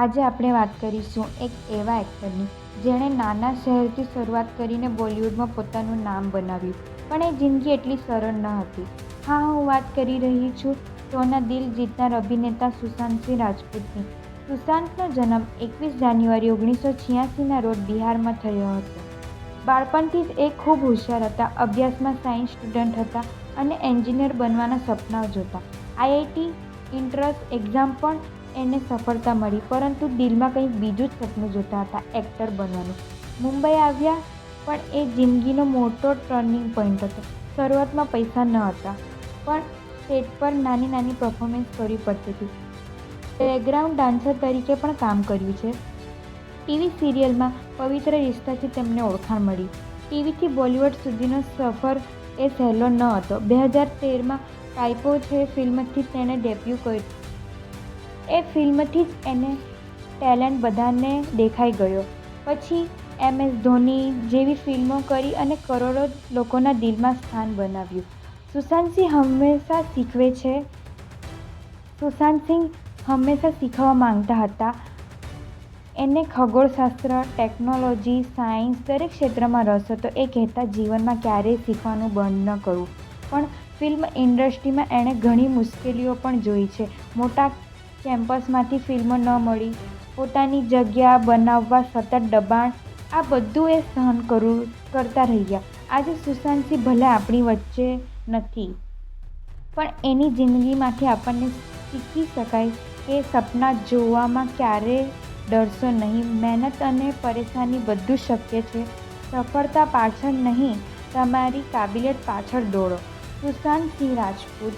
આજે આપણે વાત કરીશું એક એવા એક્ટરની જેણે નાના શહેરથી શરૂઆત કરીને બોલિવૂડમાં પોતાનું નામ બનાવ્યું, પણ એ જિંદગી એટલી સરળ ન હતી. હા, હું વાત કરી રહી છું સૌના દિલ જીતનાર અભિનેતા સુશાંત સિંહ રાજપૂતની. સુશાંતનો જન્મ 21 જાન્યુઆરી 1986ના રોજ બિહારમાં થયો હતો. બાળપણથી જ એ ખૂબ હોશિયાર હતા. અભ્યાસમાં સાયન્સ સ્ટુડન્ટ હતા અને એન્જિનિયર બનવાના સપના જોતા. આઈઆઈટી એન્ટ્રન્સ એક્ઝામ પણ એને સફળતા મળી, પરંતુ દિલમાં કંઈક બીજું જ સપનું જોતા હતા, એક્ટર બનવાનું. મુંબઈ આવ્યા પણ એ જિંદગીનો મોટો ટર્નિંગ પોઈન્ટ હતો. શરૂઆતમાં પૈસા ન હતા, પણ સેટ પર નાની નાની પરફોર્મન્સ કરવી પડતી હતી. બેકગ્રાઉન્ડ ડાન્સર તરીકે પણ કામ કર્યું છે. ટીવી સિરિયલમાં પવિત્ર રિશ્તાથી તેમને ઓળખાણ મળી. ટીવીથી બોલિવૂડ સુધીનો સફર એ સહેલો ન હતો. 2013માં કાયપો છે ફિલ્મથી તેણે ડેબ્યુ કર્યું. એ ફિલ્મથી જ એને ટેલેન્ટ બધાને દેખાઈ ગયો. પછી MS ધોની જેવી ફિલ્મો કરી અને કરોડો લોકોના દિલમાં સ્થાન બનાવ્યું. સુશાંત સિંહ હંમેશા શીખવા માંગતા હતા. એને ખગોળશાસ્ત્ર, ટેકનોલોજી, સાયન્સ દરેક ક્ષેત્રમાં રસ હતો. એ કહેતા, જીવનમાં ક્યારેય શીખવાનું બંધ ન કરવું. પણ ફિલ્મ ઇન્ડસ્ટ્રીમાં એણે ઘણી મુશ્કેલીઓ પણ જોઈ છે. મોટા કેમ્પસમાંથી ફિલ્મો ન મળી, પોતાની જગ્યા બનાવવા સતત દબાણ, આ બધું એ સહન કરતા રહ્યા. આજે સુશાંત સિંહ ભલે આપણી વચ્ચે નથી, પણ એની જિંદગીમાંથી આપણને શીખી શકાય કે સપના જોવામાં ક્યારેય ડરશો નહીં. મહેનત અને પરેશાની બધું શક્ય છે. સફળતા પાછળ નહીં, તમારી કાબિલિયત પાછળ દોડો. સુશાંત સિંહ રાજપૂત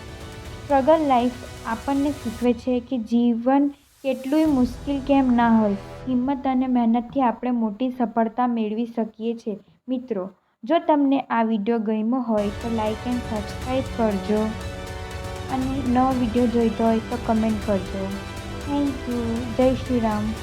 સ્ટ્રગલ લાઈફ આપણને શીખવે છે કે જીવન કેટલુંય મુશ્કેલ કેમ ના હોય, હિંમત અને મહેનતથી આપણે મોટી સફળતા મેળવી શકીએ છીએ. મિત્રો, જો તમને આ વિડીયો ગમ્યો હોય તો લાઈક એન્ડ સબસ્ક્રાઈબ કરજો અને નવો વિડીયો જોઈતો હોય તો કમેન્ટ કરજો. Thank you. જય શ્રી રામ.